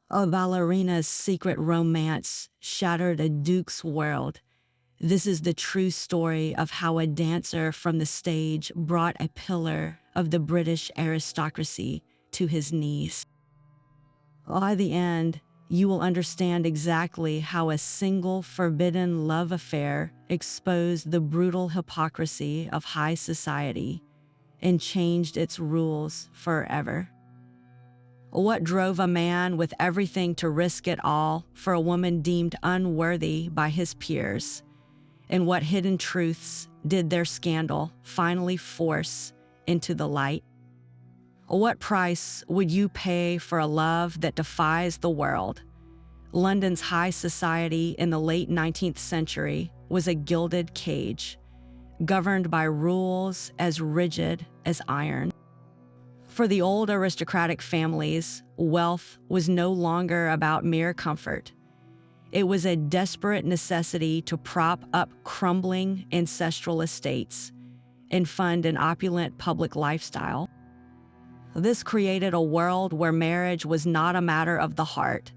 A ballerina's secret romance shattered a duke's world. This is the true story of how a dancer from the stage brought a pillar of the British aristocracy to his knees. By the end, you will understand exactly how a single forbidden love affair exposed the brutal hypocrisy of high society and changed its rules forever. What drove a man with everything to risk it all for a woman deemed unworthy by his peers? And what hidden truths did their scandal finally force into the light? What price would you pay for a love that defies the world? London's high society in the late 19th century was a gilded cage, governed by rules as rigid as iron. For the old aristocratic families, wealth was no longer about mere comfort. It was a desperate necessity to prop up crumbling ancestral estates and fund an opulent public lifestyle. This created a world where marriage was not a matter of the heart,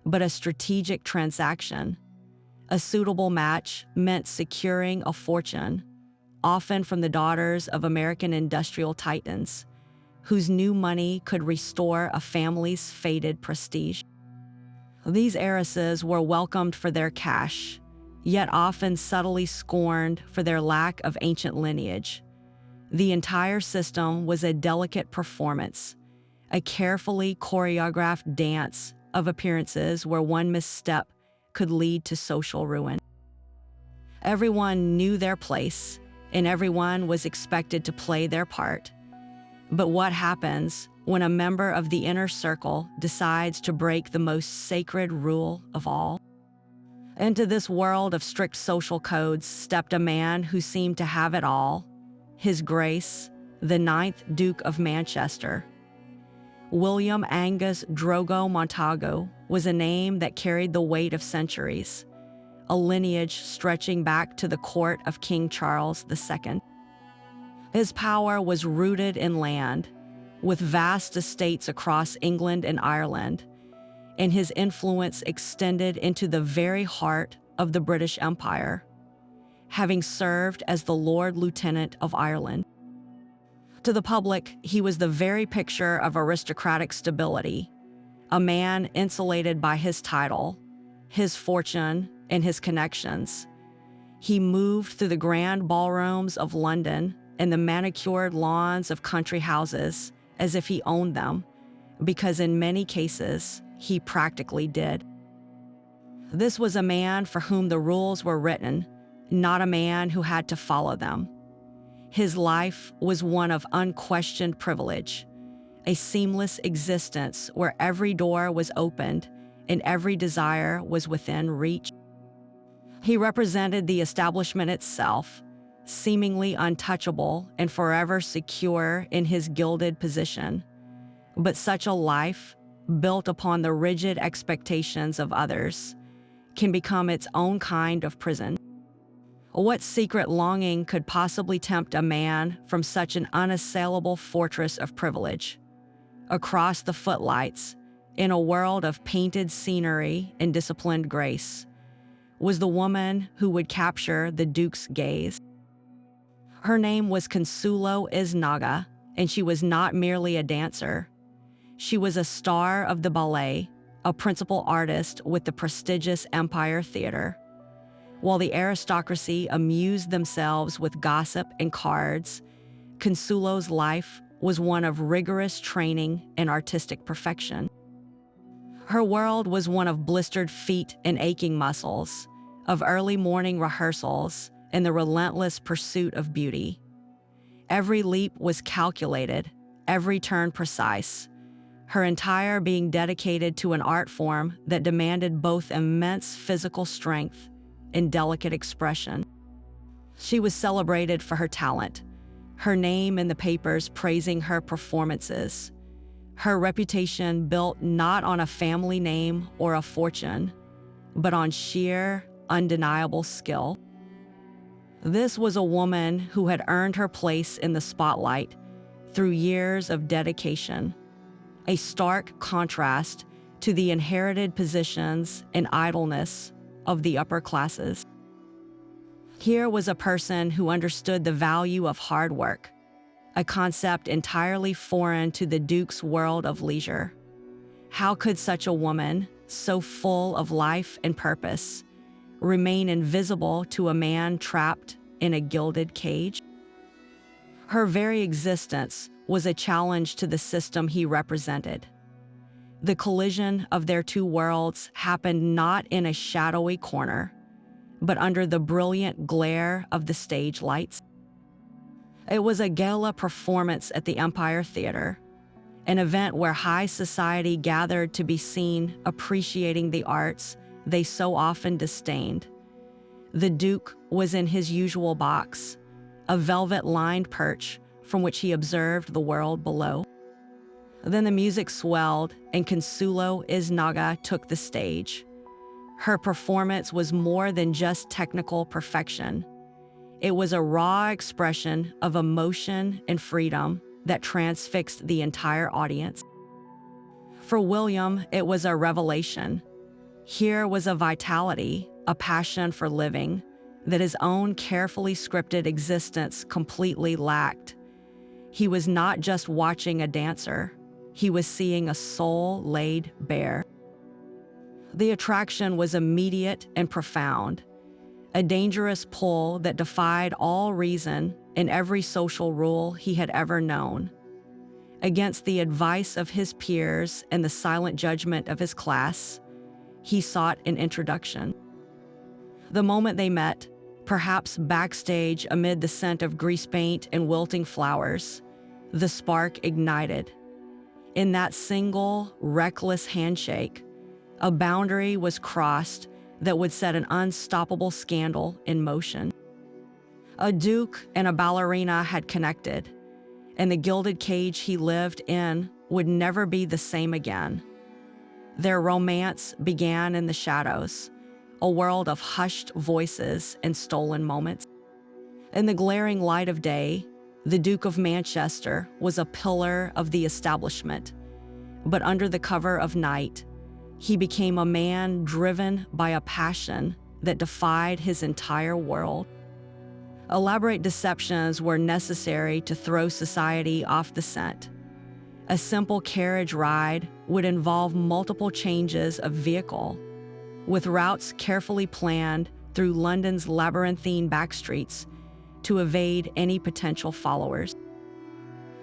but a strategic transaction. A suitable match meant securing a fortune, often from the daughters of American industrial titans, whose new money could restore a family's faded prestige. These heiresses were welcomed for their cash, yet often subtly scorned for their lack of ancient lineage. The entire system was a delicate performance, a carefully choreographed dance of appearances where one misstep could lead to social ruin. Everyone knew their place, and everyone was expected to play their part. But what happens when a member of the inner circle decides to break the most sacred rule of all? Into this world of strict social codes stepped a man who seemed to have it all, His Grace, the 9th Duke of Manchester. William Angus Drogo Montagu was a name that carried the weight of centuries, a lineage stretching back to the court of King Charles II. His power was rooted in land, with vast estates across England and Ireland, and his influence extended into the very heart of the British Empire, having served as the Lord Lieutenant of Ireland. To the public, he was the very picture of aristocratic stability, a man insulated by his title, his fortune, and his connections. He moved through the grand ballrooms of London and the manicured lawns of country houses as if he owned them, because in many cases, he practically did. This was a man for whom the rules were written, not a man who had to follow them. His life was one of unquestioned privilege, a seamless existence where every door was opened and every desire was within reach. He represented the establishment itself, seemingly untouchable and forever secure in his gilded position. But such a life, built upon the rigid expectations of others, can become its own kind of prison. What secret longing could possibly tempt a man from such an unassailable fortress of privilege? Across the footlights, in a world of painted scenery and disciplined grace, was the woman who would capture the Duke's gaze. Her name was Consuelo Iznaga, and she was not merely a dancer. She was a star of the ballet, a principal artist with the prestigious Empire Theater. While the aristocracy amused themselves with gossip and cards, Consuelo's life was one of rigorous training and artistic perfection. Her world was one of blistered feet and aching muscles, of early morning rehearsals and the relentless pursuit of beauty. Every leap was calculated, every turn precise, her entire being dedicated to an art form that demanded both immense physical strength and delicate expression. She was celebrated for her talent, her name in the papers praising her performances, her reputation built not on a family name or a fortune, but on sheer, undeniable skill. This was a woman who had earned her place in the spotlight through years of dedication, a stark contrast to the inherited positions and idleness of the upper classes. Here was a person who understood the value of hard work, a concept entirely foreign to the Duke's world of leisure. How could such a woman, so full of life and purpose, remain invisible to a man trapped in a gilded cage? Her very existence was a challenge to the system he represented. The collision of their two worlds happened not in a shadowy corner, but under the brilliant glare of the stage lights. It was a gala performance at the Empire Theater, an event where high society gathered to be seen appreciating the arts they so often disdained. The Duke was in his usual box, a velvet-lined perch from which he observed the world below. Then the music swelled, and Consuelo Iznaga took the stage. Her performance was more than just technical perfection. It was a raw expression of emotion and freedom that transfixed the entire audience. For William, it was a revelation. Here was a vitality, a passion for living, that his own carefully scripted existence completely lacked. He was not just watching a dancer, he was seeing a soul laid bare. The attraction was immediate and profound, a dangerous pull that defied all reason and every social rule he had ever known. Against the advice of his peers and the silent judgment of his class, he sought an introduction. The moment they met, perhaps backstage amid the scent of grease paint and wilting flowers, the spark ignited. In that single, reckless handshake, a boundary was crossed that would set an unstoppable scandal in motion. A duke and a ballerina had connected, and the gilded cage he lived in would never be the same again. Their romance began in the shadows, a world of hushed voices and stolen moments. In the glaring light of day, the Duke of Manchester was a pillar of the establishment, but under the cover of night, he became a man driven by a passion that defied his entire world. Elaborate deceptions were necessary to throw society off the scent. A simple carriage ride would involve multiple changes of vehicle, with routes carefully planned through London's labyrinthine backstreets to evade any potential followers.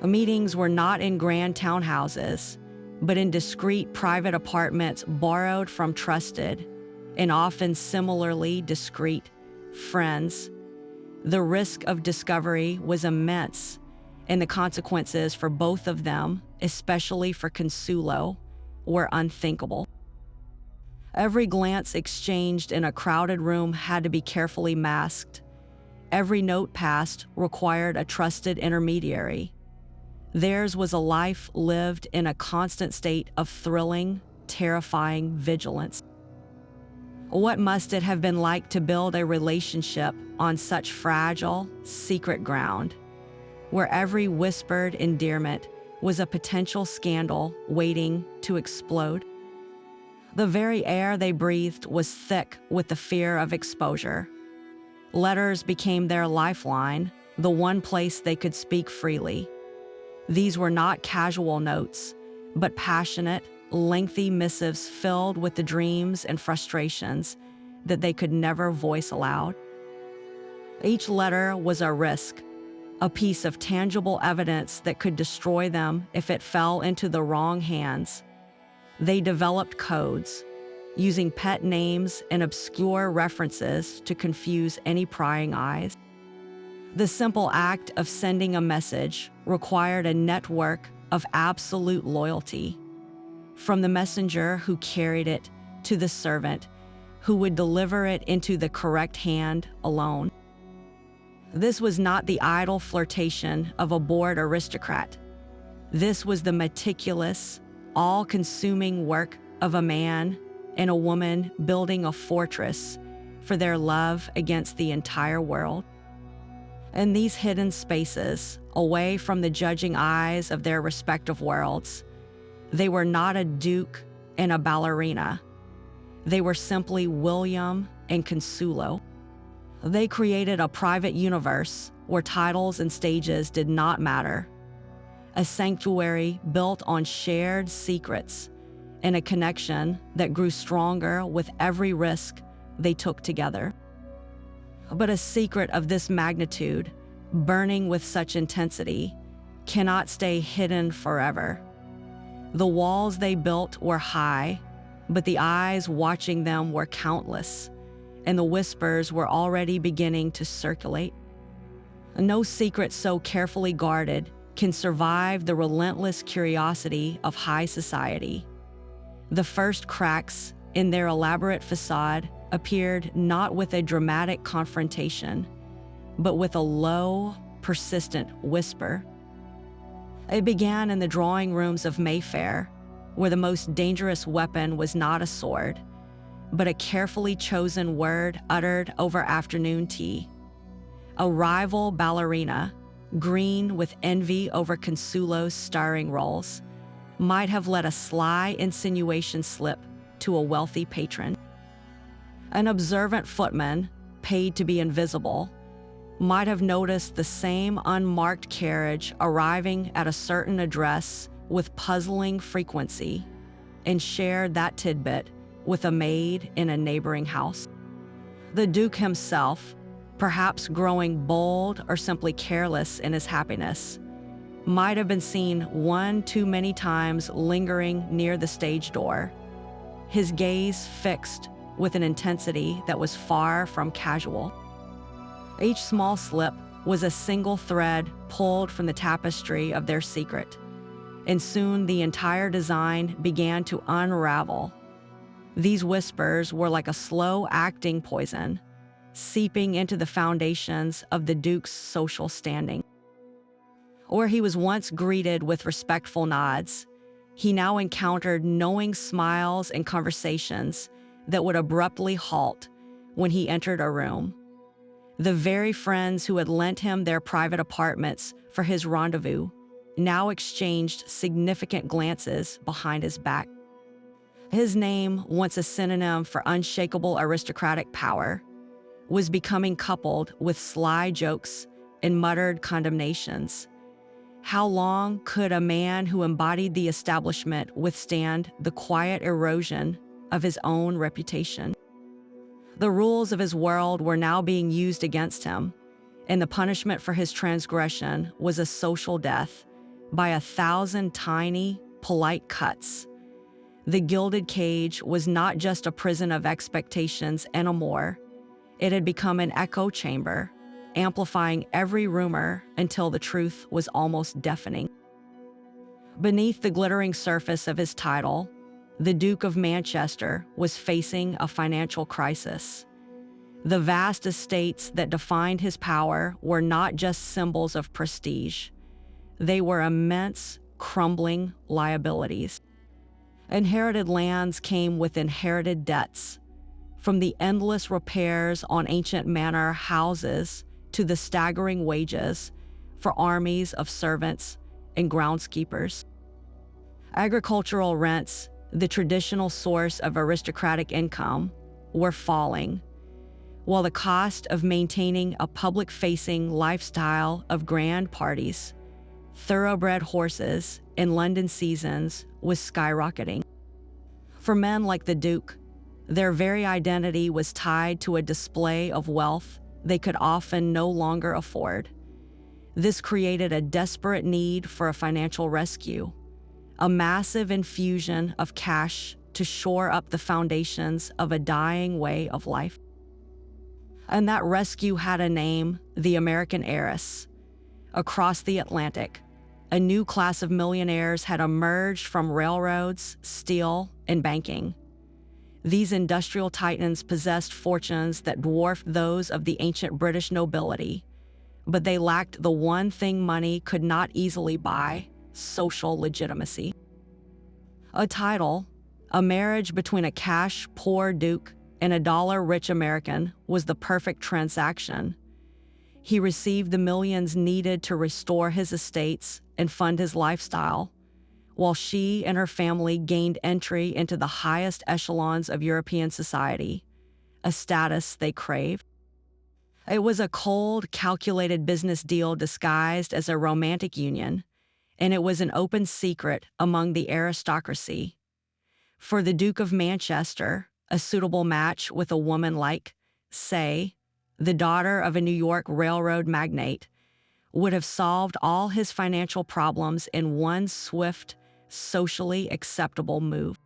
Meetings were not in grand townhouses, but in discreet private apartments borrowed from trusted, and often similarly discreet, friends. The risk of discovery was immense, and the consequences for both of them, especially for Consuelo, were unthinkable. Every glance exchanged in a crowded room had to be carefully masked. Every note passed required a trusted intermediary. Theirs was a life lived in a constant state of thrilling, terrifying vigilance. What must it have been like to build a relationship on such fragile, secret ground, where every whispered endearment was a potential scandal waiting to explode? The very air they breathed was thick with the fear of exposure. Letters became their lifeline, the one place they could speak freely. These were not casual notes, but passionate, lengthy missives filled with the dreams and frustrations that they could never voice aloud. Each letter was a risk, a piece of tangible evidence that could destroy them if it fell into the wrong hands. They developed codes, using pet names and obscure references to confuse any prying eyes. The simple act of sending a message required a network of absolute loyalty, from the messenger who carried it to the servant who would deliver it into the correct hand alone. This was not the idle flirtation of a bored aristocrat. This was the meticulous, all-consuming work of a man and a woman building a fortress for their love against the entire world. In these hidden spaces, away from the judging eyes of their respective worlds, they were not a duke and a ballerina. They were simply William and Consuelo. They created a private universe where titles and stages did not matter, a sanctuary built on shared secrets and a connection that grew stronger with every risk they took together. But a secret of this magnitude, burning with such intensity, cannot stay hidden forever. The walls they built were high, but the eyes watching them were countless, and the whispers were already beginning to circulate. No secret so carefully guarded can survive the relentless curiosity of high society. The first cracks in their elaborate facade appeared not with a dramatic confrontation, but with a low, persistent whisper. It began in the drawing rooms of Mayfair, where the most dangerous weapon was not a sword, but a carefully chosen word uttered over afternoon tea. A rival ballerina, green with envy over Consuelo's starring roles, might have let a sly insinuation slip to a wealthy patron. An observant footman, paid to be invisible, might have noticed the same unmarked carriage arriving at a certain address with puzzling frequency and shared that tidbit with a maid in a neighboring house. The Duke himself, perhaps growing bold or simply careless in his happiness, might have been seen one too many times lingering near the stage door, his gaze fixed with an intensity that was far from casual. Each small slip was a single thread pulled from the tapestry of their secret, and soon the entire design began to unravel. These whispers were like a slow-acting poison, seeping into the foundations of the Duke's social standing. Where he was once greeted with respectful nods, he now encountered knowing smiles and conversations that would abruptly halt when he entered a room. The very friends who had lent him their private apartments for his rendezvous now exchanged significant glances behind his back. His name, once a synonym for unshakable aristocratic power, was becoming coupled with sly jokes and muttered condemnations. How long could a man who embodied the establishment withstand the quiet erosion of his own reputation? The rules of his world were now being used against him, and the punishment for his transgression was a social death by 1,000 tiny, polite cuts. The Gilded Cage was not just a prison of expectations anymore. It had become an echo chamber, amplifying every rumor until the truth was almost deafening. Beneath the glittering surface of his title, the Duke of Manchester was facing a financial crisis. The vast estates that defined his power were not just symbols of prestige. They were immense, crumbling liabilities. Inherited lands came with inherited debts, from the endless repairs on ancient manor houses to the staggering wages for armies of servants and groundskeepers. Agricultural rents, the traditional source of aristocratic income, were falling, while the cost of maintaining a public-facing lifestyle of grand parties, thoroughbred horses, and London seasons was skyrocketing. For men like the Duke, their very identity was tied to a display of wealth they could often no longer afford. This created a desperate need for a financial rescue, a massive infusion of cash to shore up the foundations of a dying way of life. And that rescue had a name: the American heiress. Across the Atlantic, a new class of millionaires had emerged from railroads, steel, and banking. These industrial titans possessed fortunes that dwarfed those of the ancient British nobility, but they lacked the one thing money could not easily buy: social legitimacy. A title, a marriage between a cash-poor Duke and a dollar-rich American, was the perfect transaction. He received the millions needed to restore his estates and fund his lifestyle, while she and her family gained entry into the highest echelons of European society, a status they craved. It was a cold, calculated business deal disguised as a romantic union, and it was an open secret among the aristocracy. For the Duke of Manchester, a suitable match with a woman like, say, the daughter of a New York railroad magnate, would have solved all his financial problems in one swift, socially acceptable move.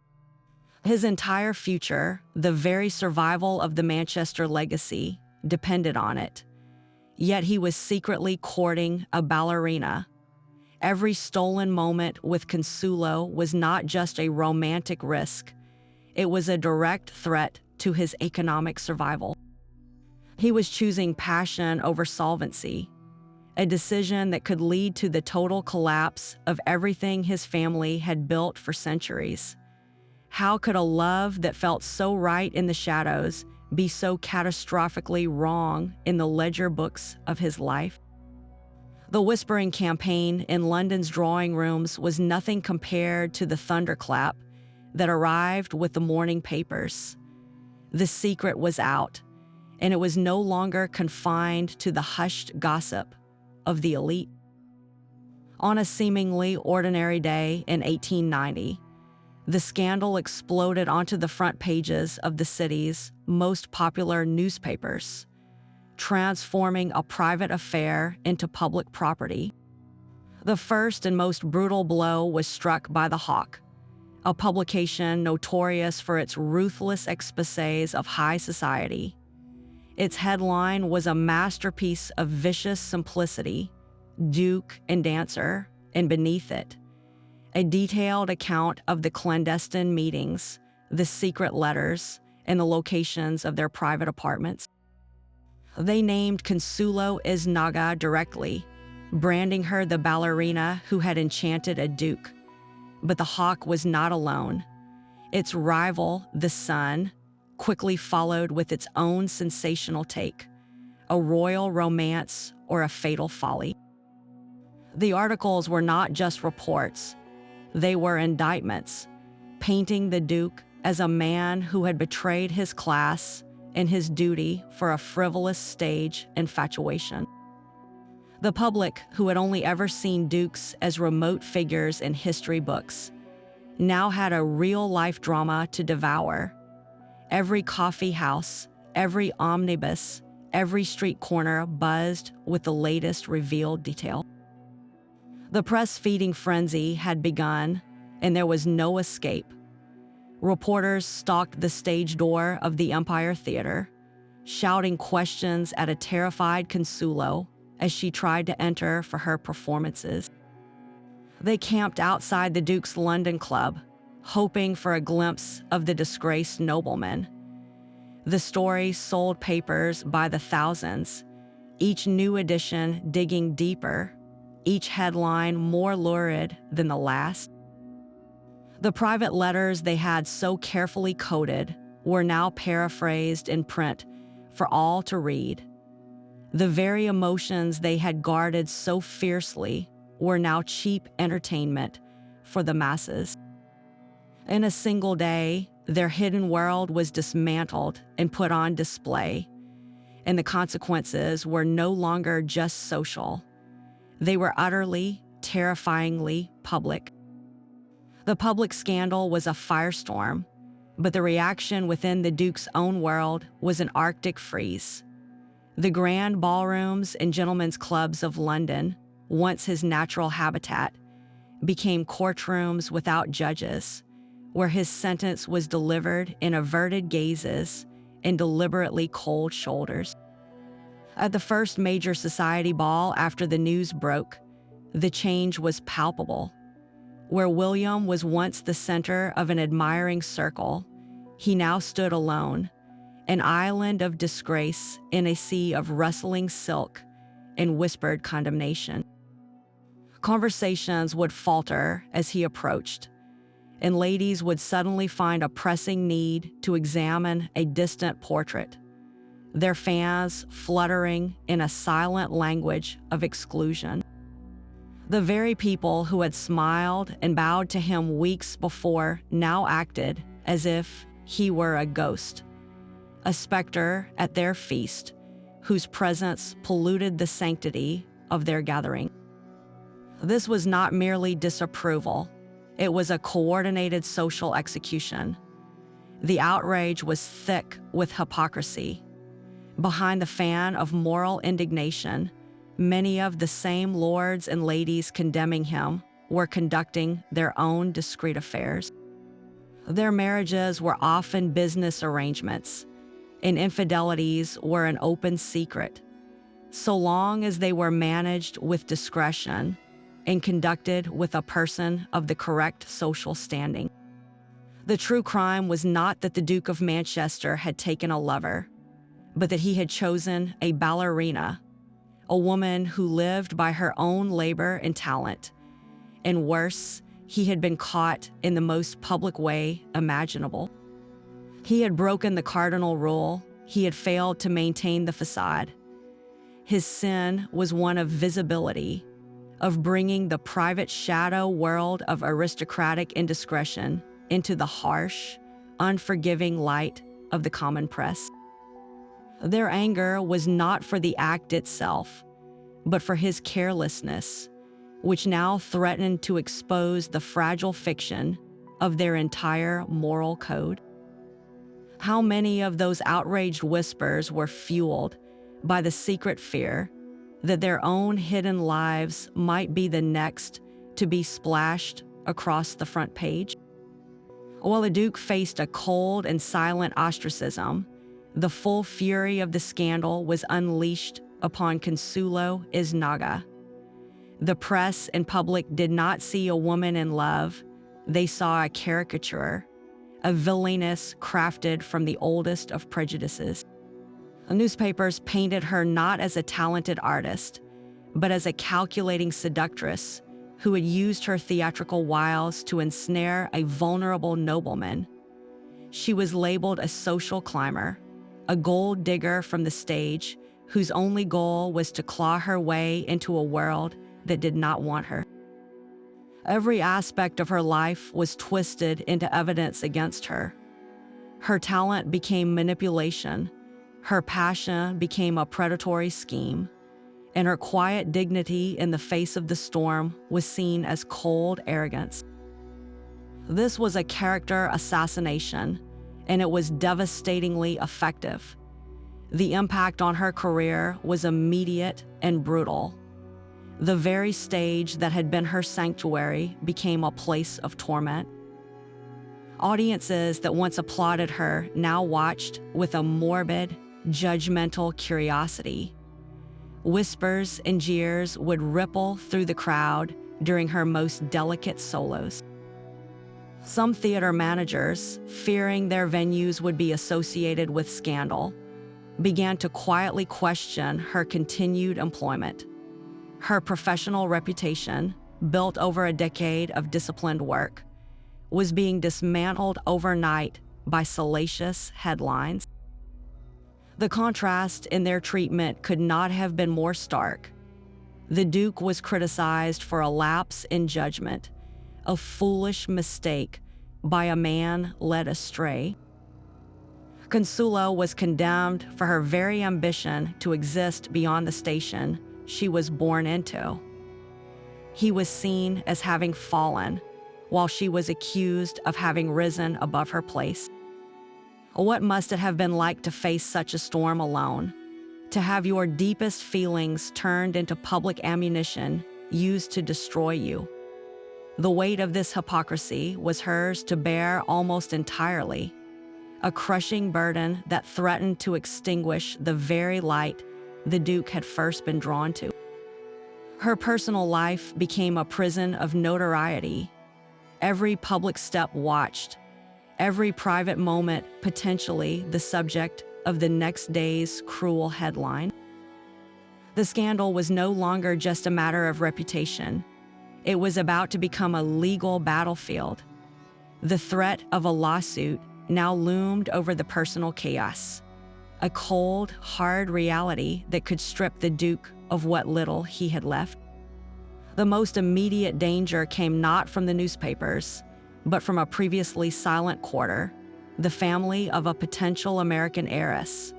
His entire future, the very survival of the Manchester legacy, depended on it. Yet he was secretly courting a ballerina. Every stolen moment with Consuelo was not just a romantic risk, it was a direct threat to his economic survival. He was choosing passion over solvency, a decision that could lead to the total collapse of everything his family had built for centuries. How could a love that felt so right in the shadows be so catastrophically wrong in the ledger books of his life? The whispering campaign in London's drawing rooms was nothing compared to the thunderclap that arrived with the morning papers. The secret was out, and it was no longer confined to the hushed gossip of the elite. On a seemingly ordinary day in 1890, the scandal exploded onto the front pages of the city's most popular newspapers, transforming a private affair into public property. The first and most brutal blow was struck by the Hawk, a publication notorious for its ruthless exposés of high society. Its headline was a masterpiece of vicious simplicity, duke and dancer, and beneath it, a detailed account of the clandestine meetings, the secret letters, and the locations of their private apartments. They named Consuelo Iznaga directly, branding her the ballerina who had enchanted a duke. But the Hawk was not alone. Its rival, The Sun, quickly followed with its own sensational take, a royal romance or a fatal folly. The articles were not just reports, they were indictments, painting the Duke as a man who had betrayed his class and his duty for a frivolous stage infatuation. The public, who had only ever seen dukes as remote figures in history books, now had a real-life drama to devour. Every coffee house, every omnibus, every street corner buzzed with the latest revealed detail. The press-feeding frenzy had begun, and there was no escape. Reporters stalked the stage door of the Empire Theater, shouting questions at a terrified Consuelo as she tried to enter for her performances. They camped outside the Duke's London Club, hoping for a glimpse of the disgraced nobleman. The story sold papers by the thousands, each new edition digging deeper, each headline more lurid than the last. The private letters they had so carefully coded were now paraphrased in print for all to read. The very emotions they had guarded so fiercely were now cheap entertainment for the masses. In a single day, their hidden world was dismantled and put on display, and the consequences were no longer just social. They were utterly, terrifyingly public. The public scandal was a firestorm, but the reaction within the Duke's own world was an Arctic freeze. The grand ballrooms and gentlemen's clubs of London, once his natural habitat, became courtrooms without judges, where his sentence was delivered in averted gazes and deliberately cold shoulders. At the first major society ball after the news broke, the change was palpable. Where William was once the center of an admiring circle, he now stood alone, an island of disgrace in a sea of rustling silk and whispered condemnation. Conversations would falter as he approached, and ladies would suddenly find a pressing need to examine a distant portrait, their fans fluttering in a silent language of exclusion. The very people who had smiled and bowed to him weeks before now acted as if he were a ghost, a specter at their feast, whose presence polluted the sanctity of their gathering. This was not merely disapproval, it was a coordinated social execution. The outrage was thick with hypocrisy. Behind the fan of moral indignation, many of the same lords and ladies condemning him were conducting their own discreet affairs. Their marriages were often business arrangements, and infidelities were an open secret, so long as they were managed with discretion and conducted with a person of the correct social standing. The true crime was not that the Duke of Manchester had taken a lover, but that he had chosen a ballerina, a woman who lived by her own labor and talent. And worse, he had been caught in the most public way imaginable. He had broken the cardinal rule. He had failed to maintain the facade. His sin was one of visibility, of bringing the private shadow world of aristocratic indiscretion into the harsh, unforgiving light of the common press. Their anger was not for the act itself, but for his carelessness, which now threatened to expose the fragile fiction of their entire moral code. How many of those outraged whispers were fueled by the secret fear that their own hidden lives might be the next to be splashed across the front page? While the Duke faced a cold and silent ostracism, the full fury of the scandal was unleashed upon Consuelo Isnaga. The press and public did not see a woman in love. They saw a caricature, a villainess crafted from the oldest of prejudices. Newspapers painted her not as a talented artist, but as a calculating seductress who had used her theatrical wiles to ensnare a vulnerable nobleman. She was labeled a social climber, a gold digger from the stage whose only goal was to claw her way into a world that did not want her. Every aspect of her life was twisted into evidence against her. Her talent became manipulation, her passion became a predatory scheme, and her quiet dignity in the face of the storm was seen as cold arrogance. This was a character assassination, and it was devastatingly effective. The impact on her career was immediate and brutal. The very stage that had been her sanctuary became a place of torment. Audiences that once applauded her now watched with a morbid, judgmental curiosity. Whispers and jeers would ripple through the crowd during her most delicate solos. Some theater managers, fearing their venues would be associated with scandal, began to quietly question her continued employment. Her professional reputation, built over a decade of disciplined work, was being dismantled overnight by salacious headlines. The contrast in their treatment could not have been more stark. The Duke was criticized for a lapse in judgment, a foolish mistake by a man led astray. Consuelo was condemned for her very ambition to exist beyond the station she was born into. He was seen as having fallen, while she was accused of having risen above her place. What must it have been like to face such a storm alone? To have your deepest feelings turned into public ammunition used to destroy you? The weight of this hypocrisy was hers to bear almost entirely, a crushing burden that threatened to extinguish the very light the Duke had first been drawn to. Her personal life became a prison of notoriety. Every public step watched, every private moment potentially the subject of the next day's cruel headline. The scandal was no longer just a matter of reputation. It was about to become a legal battlefield. The threat of a lawsuit now loomed over the personal chaos, a cold, hard reality that could strip the Duke of what little he had left. The most immediate danger came not from the newspapers, but from a previously silent quarter, the family of a potential American heiress.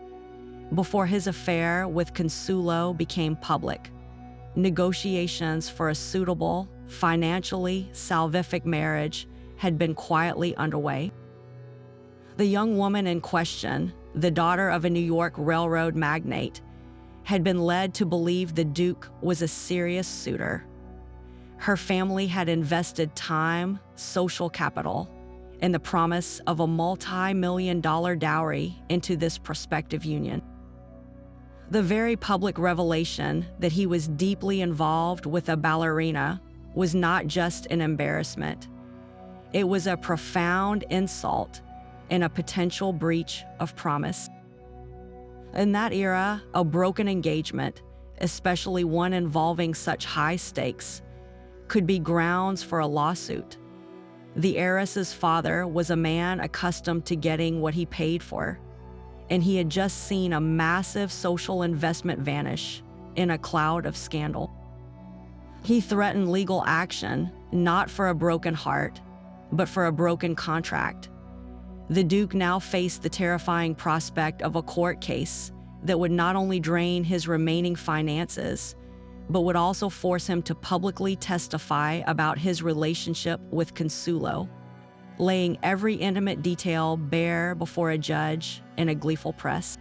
Before his affair with Consuelo became public, negotiations for a suitable, financially salvific marriage had been quietly underway. The young woman in question, the daughter of a New York railroad magnate, had been led to believe the Duke was a serious suitor. Her family had invested time, social capital, and the promise of a multi-million-dollar dowry into this prospective union. The very public revelation that he was deeply involved with a ballerina was not just an embarrassment. It was a profound insult and a potential breach of promise. In that era, a broken engagement, especially one involving such high stakes, could be grounds for a lawsuit. The heiress's father was a man accustomed to getting what he paid for, and he had just seen a massive social investment vanish in a cloud of scandal. He threatened legal action, not for a broken heart, but for a broken contract. The Duke now faced the terrifying prospect of a court case that would not only drain his remaining finances, but would also force him to publicly testify about his relationship with Consuelo, laying every intimate detail bare before a judge and a gleeful press.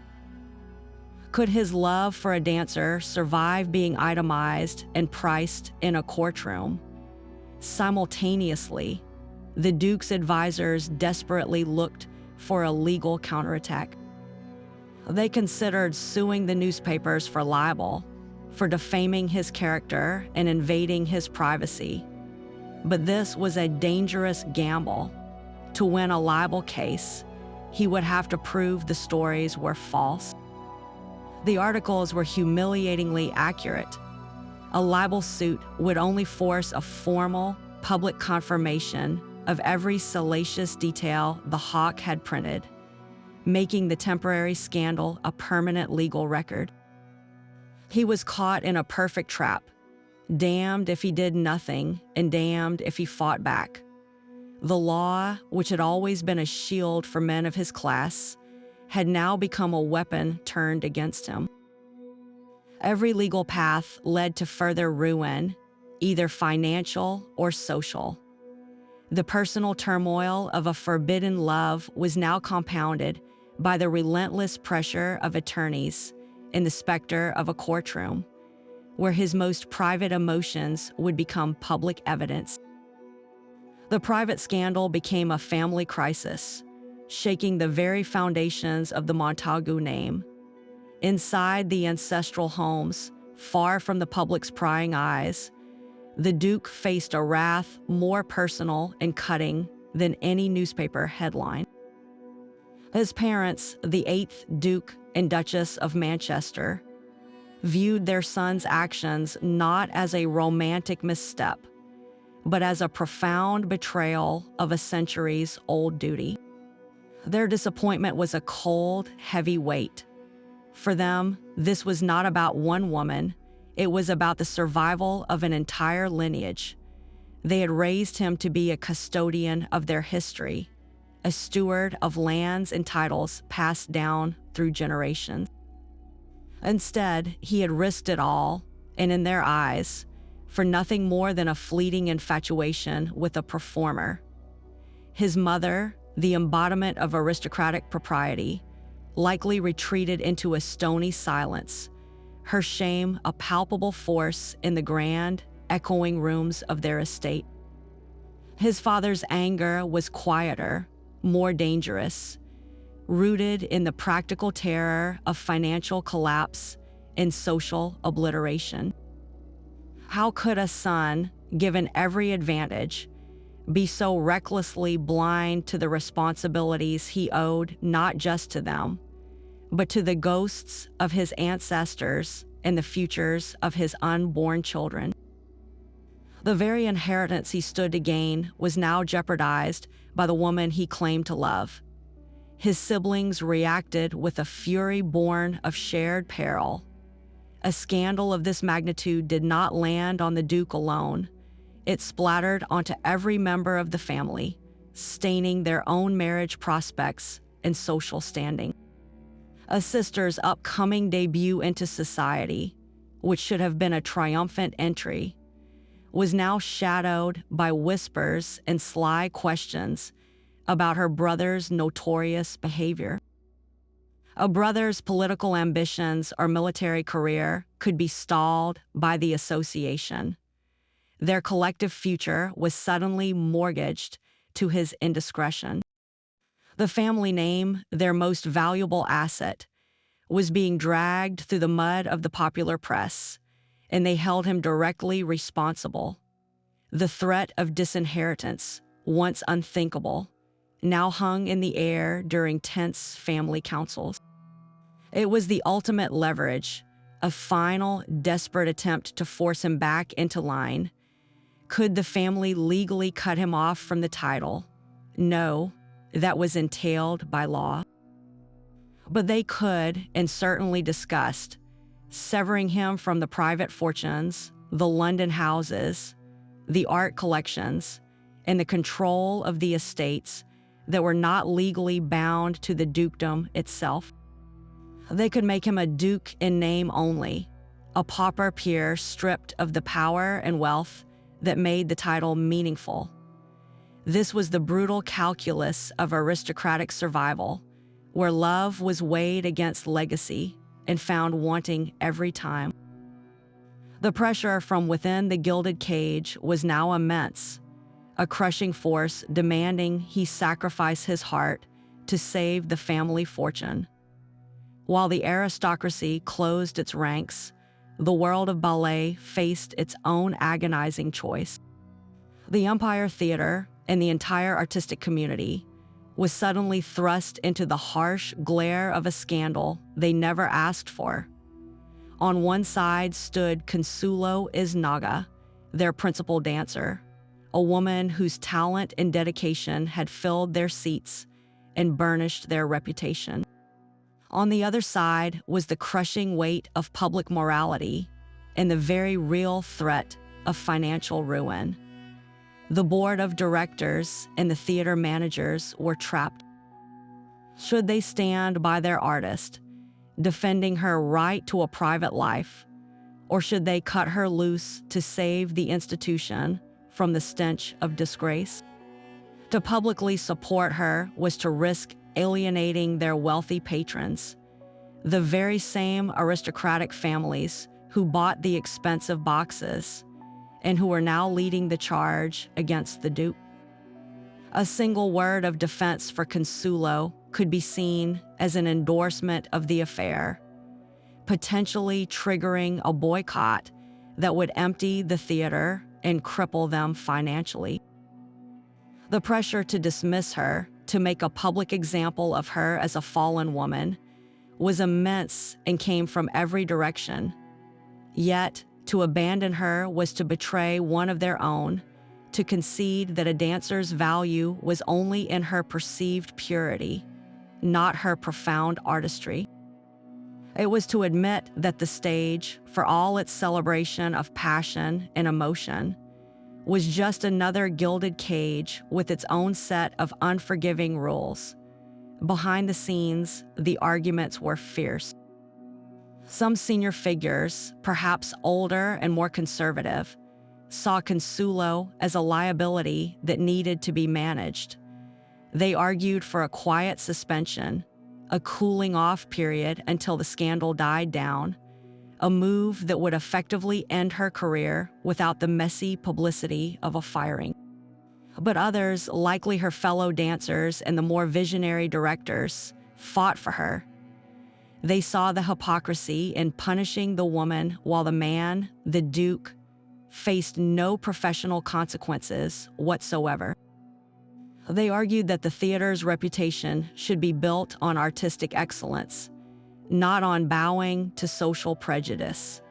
Could his love for a dancer survive being itemized and priced in a courtroom? Simultaneously, the Duke's advisors desperately looked for a legal counterattack. They considered suing the newspapers for libel, for defaming his character and invading his privacy. But this was a dangerous gamble. To win a libel case, he would have to prove the stories were false. The articles were humiliatingly accurate. A libel suit would only force a formal, public confirmation of every salacious detail the hawk had printed, making the temporary scandal a permanent legal record. He was caught in a perfect trap, damned if he did nothing and damned if he fought back. The law, which had always been a shield for men of his class, had now become a weapon turned against him. Every legal path led to further ruin, either financial or social. The personal turmoil of a forbidden love was now compounded by the relentless pressure of attorneys and the specter of a courtroom, where his most private emotions would become public evidence. The private scandal became a family crisis, shaking the very foundations of the Montagu name. Inside the ancestral homes, far from the public's prying eyes, the Duke faced a wrath more personal and cutting than any newspaper headline. His parents, the 8th Duke and Duchess of Manchester, viewed their son's actions not as a romantic misstep, but as a profound betrayal of a centuries-old duty. Their disappointment was a cold, heavy weight. For them, this was not about one woman, it was about the survival of an entire lineage. They had raised him to be a custodian of their history, a steward of lands and titles passed down through generations. Instead, he had risked it all, and in their eyes, for nothing more than a fleeting infatuation with a performer. His mother, the embodiment of aristocratic propriety, likely retreated into a stony silence, her shame a palpable force in the grand, echoing rooms of their estate. His father's anger was quieter, more dangerous, rooted in the practical terror of financial collapse and social obliteration. How could a son, given every advantage, be so recklessly blind to the responsibilities he owed not just to them, but to the ghosts of his ancestors and the futures of his unborn children? The very inheritance he stood to gain was now jeopardized by the woman he claimed to love. His siblings reacted with a fury born of shared peril. A scandal of this magnitude did not land on the Duke alone. It splattered onto every member of the family, staining their own marriage prospects and social standing. A sister's upcoming debut into society, which should have been a triumphant entry, was now shadowed by whispers and sly questions about her brother's notorious behavior. A brother's political ambitions or military career could be stalled by the association. Their collective future was suddenly mortgaged to his indiscretion. The family name, their most valuable asset, was being dragged through the mud of the popular press, and they held him directly responsible. The threat of disinheritance, once unthinkable, now hung in the air during tense family councils. It was the ultimate leverage, a final, desperate attempt to force him back into line. Could the family legally cut him off from the title? No, that was entailed by law. But they could, and certainly discussed, severing him from the private fortunes, the London houses, the art collections, and the control of the estates that were not legally bound to the dukedom itself. They could make him a duke in name only, a pauper peer stripped of the power and wealth that made the title meaningful. This was the brutal calculus of aristocratic survival, where love was weighed against legacy and found wanting every time. The pressure from within the Gilded Cage was now immense, a crushing force demanding he sacrifice his heart to save the family fortune. While the aristocracy closed its ranks, the world of ballet faced its own agonizing choice. The Empire Theater and the entire artistic community was suddenly thrust into the harsh glare of a scandal they never asked for. On one side stood Consuelo Iznaga, their principal dancer, a woman whose talent and dedication had filled their seats and burnished their reputation. On the other side was the crushing weight of public morality and the very real threat of financial ruin. The board of directors and the theater managers were trapped. Should they stand by their artist, defending her right to a private life, or should they cut her loose to save the institution from the stench of disgrace? To publicly support her was to risk alienating their wealthy patrons, the very same aristocratic families who bought the expensive boxes and who are now leading the charge against the Duke. A single word of defense for Consuelo could be seen as an endorsement of the affair, potentially triggering a boycott that would empty the theater and cripple them financially. The pressure to dismiss her, to make a public example of her as a fallen woman, was immense and came from every direction. Yet, to abandon her was to betray one of their own, to concede that a dancer's value was only in her perceived purity, not her profound artistry. It was to admit that the stage, for all its celebration of passion and emotion, was just another gilded cage with its own set of unforgiving rules. Behind the scenes, the arguments were fierce. Some senior figures, perhaps older and more conservative, saw Consuelo as a liability that needed to be managed. They argued for a quiet suspension, a cooling-off period until the scandal died down, a move that would effectively end her career without the messy publicity of a firing. But others, likely her fellow dancers and the more visionary directors, fought for her. They saw the hypocrisy in punishing the woman while the man, the Duke, faced no professional consequences whatsoever. They argued that the theater's reputation should be built on artistic excellence, not on bowing to social prejudice.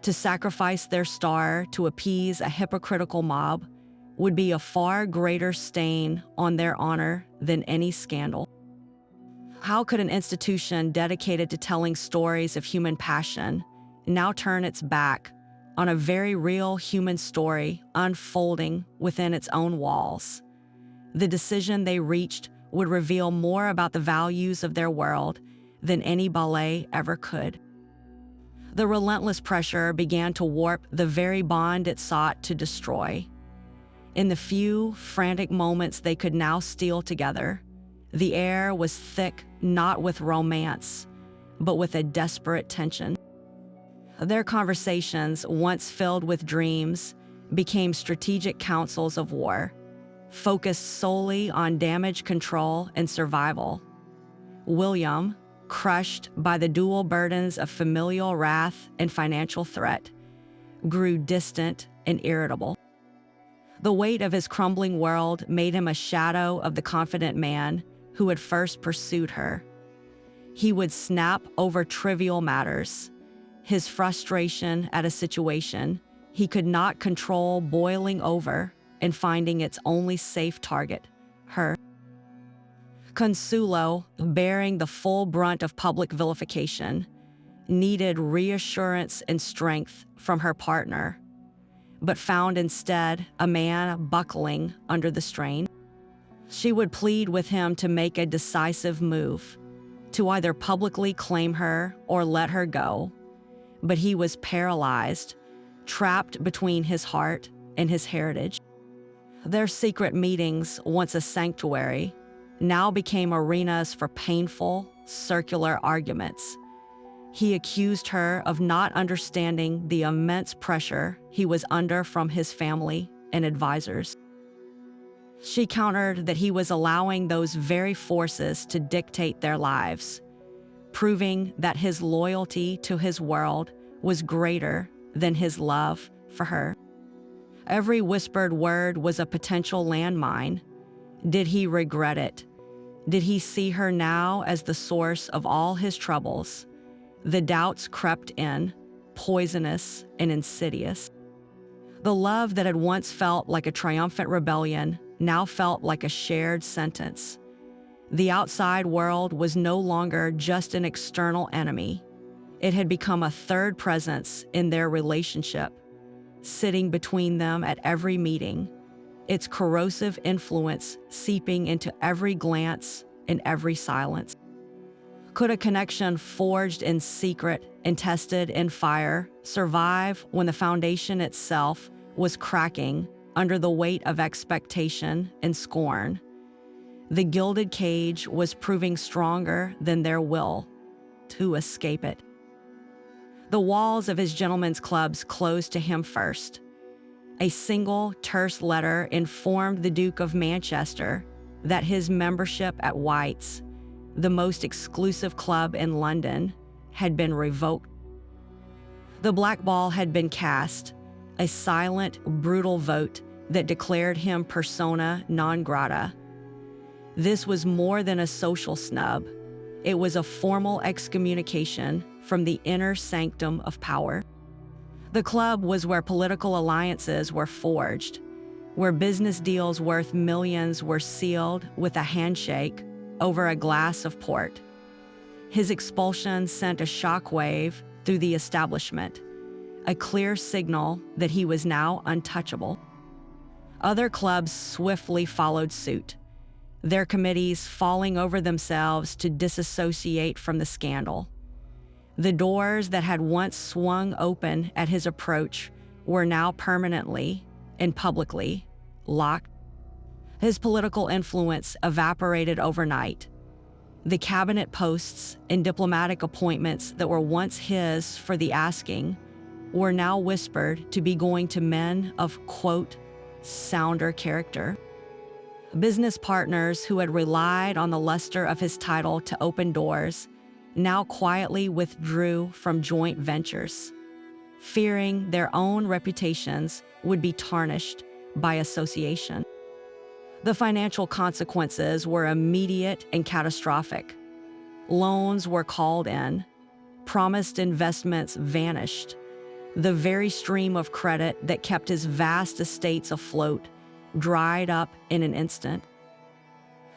To sacrifice their star to appease a hypocritical mob would be a far greater stain on their honor than any scandal. How could an institution dedicated to telling stories of human passion now turn its back on a very real human story unfolding within its own walls. The decision they reached would reveal more about the values of their world than any ballet ever could. The relentless pressure began to warp the very bond it sought to destroy. In the few frantic moments they could now steal together, the air was thick not with romance, but with a desperate tension. Their conversations, once filled with dreams, became strategic councils of war, focused solely on damage control and survival. William, crushed by the dual burdens of familial wrath and financial threat, grew distant and irritable. The weight of his crumbling world made him a shadow of the confident man who had first pursued her. He would snap over trivial matters, his frustration at a situation he could not control boiling over and finding its only safe target, her. Consuelo, bearing the full brunt of public vilification, needed reassurance and strength from her partner, but found instead a man buckling under the strain. She would plead with him to make a decisive move, to either publicly claim her or let her go, but he was paralyzed, trapped between his heart and his heritage. Their secret meetings, once a sanctuary, now became arenas for painful, circular arguments. He accused her of not understanding the immense pressure he was under from his family and advisors. She countered that he was allowing those very forces to dictate their lives, proving that his loyalty to his world was greater than his love for her. Every whispered word was a potential landmine. Did he regret it? Did he see her now as the source of all his troubles? The doubts crept in, poisonous and insidious. The love that had once felt like a triumphant rebellion now felt like a shared sentence. The outside world was no longer just an external enemy. It had become a third presence in their relationship, sitting between them at every meeting, its corrosive influence seeping into every glance and every silence. Could a connection forged in secret and tested in fire survive when the foundation itself was cracking under the weight of expectation and scorn? The gilded cage was proving stronger than their will to escape it. The walls of his gentlemen's clubs closed to him first. A single terse letter informed the Duke of Manchester that his membership at White's, the most exclusive club in London, had been revoked. The black ball had been cast, a silent, brutal vote that declared him persona non grata. This was more than a social snub. It was a formal excommunication from the inner sanctum of power. The club was where political alliances were forged, where business deals worth millions were sealed with a handshake over a glass of port. His expulsion sent a shockwave through the establishment, a clear signal that he was now untouchable. Other clubs swiftly followed suit, their committees falling over themselves to disassociate from the scandal. The doors that had once swung open at his approach were now permanently and publicly locked. His political influence evaporated overnight. The cabinet posts and diplomatic appointments that were once his for the asking were now whispered to be going to men of, quote, sounder character. Business partners who had relied on the luster of his title to open doors now quietly withdrew from joint ventures, fearing their own reputations would be tarnished by association. The financial consequences were immediate and catastrophic. Loans were called in, promised investments vanished. The very stream of credit that kept his vast estates afloat dried up in an instant.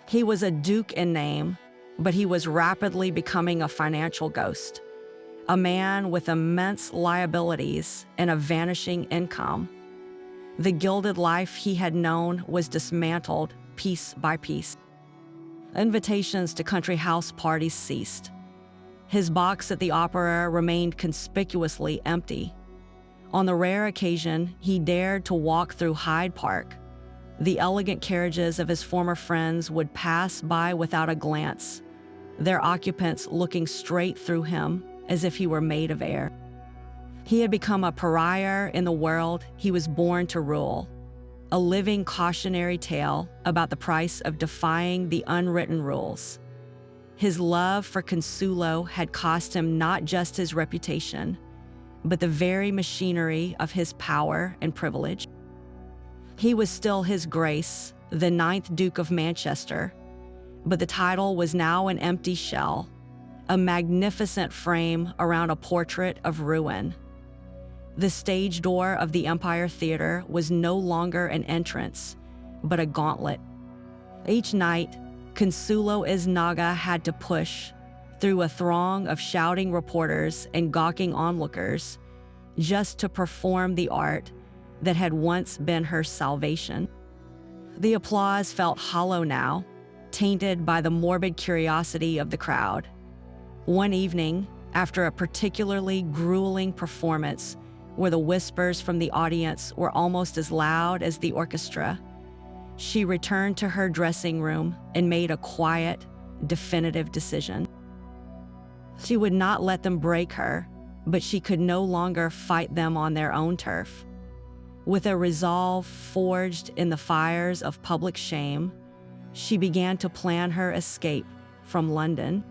He was a duke in name, but he was rapidly becoming a financial ghost, a man with immense liabilities and a vanishing income. The gilded life he had known was dismantled piece by piece. Invitations to country house parties ceased. His box at the opera remained conspicuously empty. On the rare occasion he dared to walk through Hyde Park, the elegant carriages of his former friends would pass by without a glance, their occupants looking straight through him as if he were made of air. He had become a pariah in the world he was born to rule, a living cautionary tale about the price of defying the unwritten rules. His love for Consuelo had cost him not just his reputation, but the very machinery of his power and privilege. He was still His Grace, the 9th Duke of Manchester, but the title was now an empty shell, a magnificent frame around a portrait of ruin. The stage door of the Empire Theater was no longer an entrance, but a gauntlet. Each night, Consuelo Iznaga had to push through a throng of shouting reporters and gawking onlookers just to perform the art that had once been her salvation. The applause felt hollow now, tainted by the morbid curiosity of the crowd. One evening, after a particularly grueling performance where the whispers from the audience were almost as loud as the orchestra, she returned to her dressing room and made a quiet, definitive decision. She would not let them break her, but she could no longer fight them on their own turf. With a resolve forged in the fires of public shame, she began to plan her escape from London.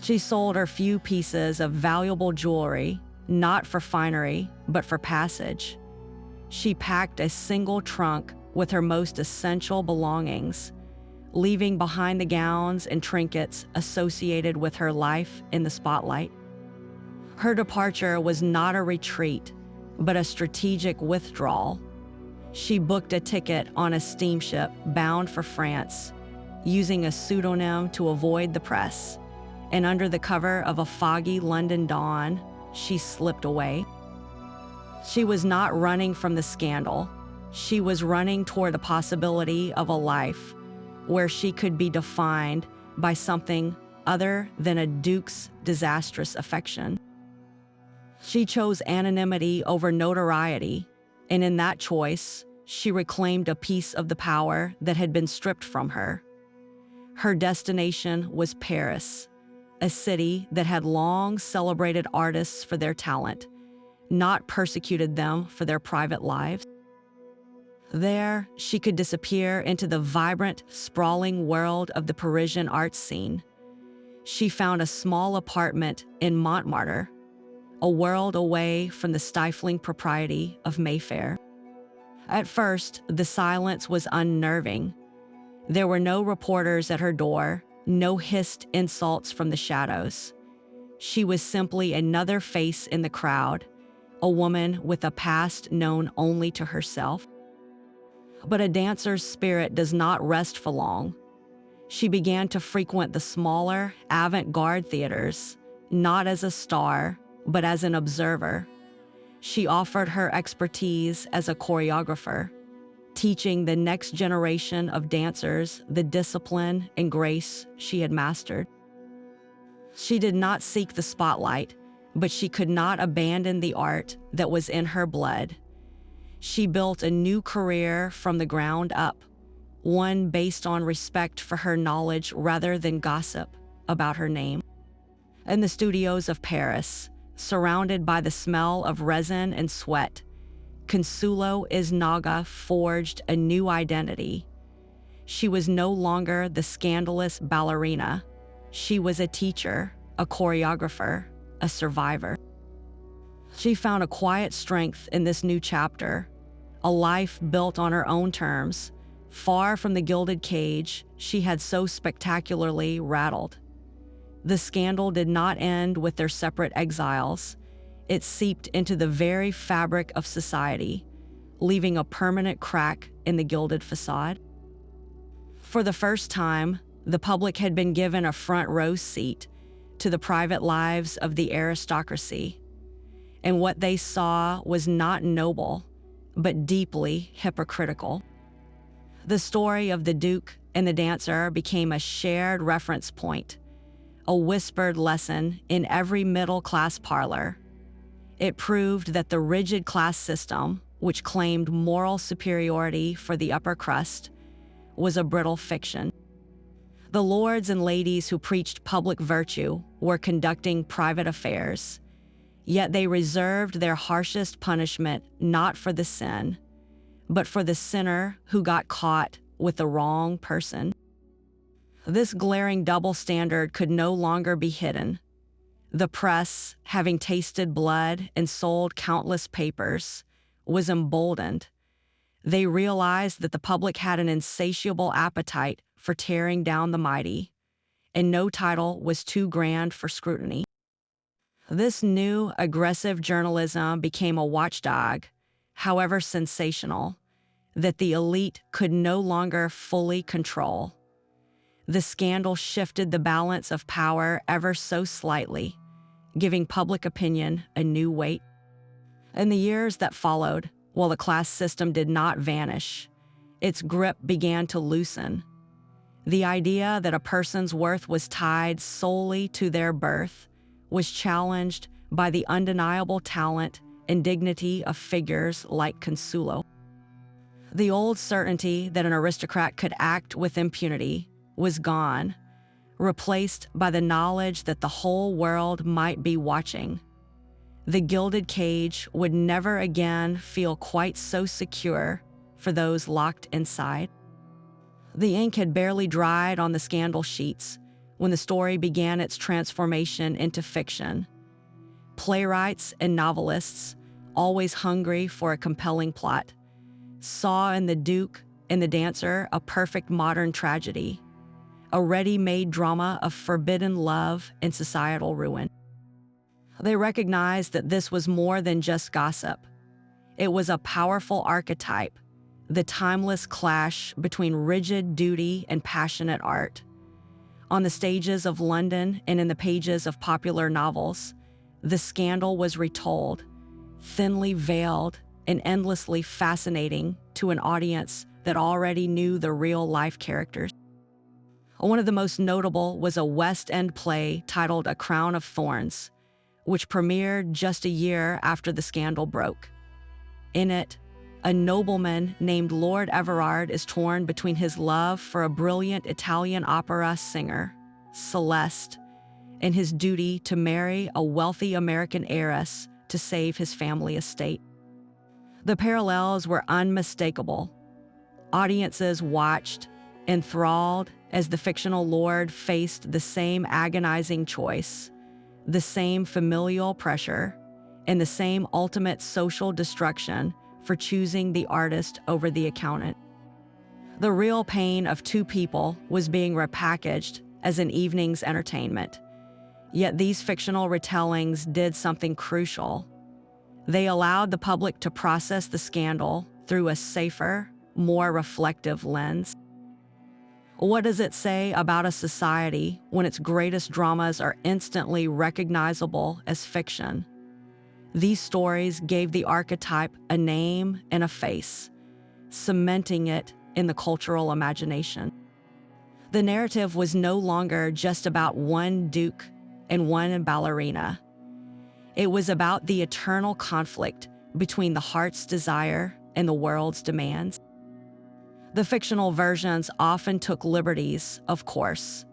She sold her few pieces of valuable jewelry, not for finery, but for passage. She packed a single trunk with her most essential belongings, leaving behind the gowns and trinkets associated with her life in the spotlight. Her departure was not a retreat, but a strategic withdrawal. She booked a ticket on a steamship bound for France, using a pseudonym to avoid the press, and under the cover of a foggy London dawn, she slipped away. She was not running from the scandal. She was running toward the possibility of a life where she could be defined by something other than a duke's disastrous affection. She chose anonymity over notoriety, and in that choice, she reclaimed a piece of the power that had been stripped from her. Her destination was Paris, a city that had long celebrated artists for their talent, not persecuted them for their private lives. There, she could disappear into the vibrant, sprawling world of the Parisian art scene. She found a small apartment in Montmartre, a world away from the stifling propriety of Mayfair. At first, the silence was unnerving. There were no reporters at her door, no hissed insults from the shadows. She was simply another face in the crowd, a woman with a past known only to herself. But a dancer's spirit does not rest for long. She began to frequent the smaller, avant-garde theaters, not as a star, but as an observer. She offered her expertise as a choreographer, teaching the next generation of dancers the discipline and grace she had mastered. She did not seek the spotlight, but she could not abandon the art that was in her blood. She built a new career from the ground up, one based on respect for her knowledge rather than gossip about her name. In the studios of Paris, surrounded by the smell of resin and sweat, Consuelo Iznaga forged a new identity. She was no longer the scandalous ballerina. She was a teacher, a choreographer, a survivor. She found a quiet strength in this new chapter, a life built on her own terms, far from the gilded cage she had so spectacularly rattled. The scandal did not end with their separate exiles. It seeped into the very fabric of society, leaving a permanent crack in the gilded facade. For the first time, the public had been given a front row seat to the private lives of the aristocracy, and what they saw was not noble, but deeply hypocritical. The story of the Duke and the dancer became a shared reference point, a whispered lesson in every middle-class parlor. It proved that the rigid class system, which claimed moral superiority for the upper crust, was a brittle fiction. The lords and ladies who preached public virtue were conducting private affairs, yet they reserved their harshest punishment not for the sin, but for the sinner who got caught with the wrong person. This glaring double standard could no longer be hidden. The press, having tasted blood and sold countless papers, was emboldened. They realized that the public had an insatiable appetite for tearing down the mighty, and no title was too grand for scrutiny. This new, aggressive journalism became a watchdog, however sensational, that the elite could no longer fully control. The scandal shifted the balance of power ever so slightly, giving public opinion a new weight. In the years that followed, while the class system did not vanish, its grip began to loosen. The idea that a person's worth was tied solely to their birth was challenged by the undeniable talent and dignity of figures like Consuelo. The old certainty that an aristocrat could act with impunity was gone, replaced by the knowledge that the whole world might be watching. The gilded cage would never again feel quite so secure for those locked inside. The ink had barely dried on the scandal sheets when the story began its transformation into fiction. Playwrights and novelists, always hungry for a compelling plot, saw in the Duke and the dancer a perfect modern tragedy, a ready-made drama of forbidden love and societal ruin. They recognized that this was more than just gossip. It was a powerful archetype, the timeless clash between rigid duty and passionate art. On the stages of London and in the pages of popular novels, the scandal was retold, thinly veiled and endlessly fascinating to an audience that already knew the real-life characters. One of the most notable was a West End play titled A Crown of Thorns, which premiered just a year after the scandal broke. In it, a nobleman named Lord Everard is torn between his love for a brilliant Italian opera singer, Celeste, and his duty to marry a wealthy American heiress to save his family estate. The parallels were unmistakable. Audiences watched, enthralled, as the fictional lord faced the same agonizing choice, the same familial pressure, and the same ultimate social destruction for choosing the artist over the accountant. The real pain of two people was being repackaged as an evening's entertainment. Yet these fictional retellings did something crucial. They allowed the public to process the scandal through a safer, more reflective lens. What does it say about a society when its greatest dramas are instantly recognizable as fiction? These stories gave the archetype a name and a face, cementing it in the cultural imagination. The narrative was no longer just about one duke and one ballerina. It was about the eternal conflict between the heart's desire and the world's demands. The fictional versions often took liberties, of course.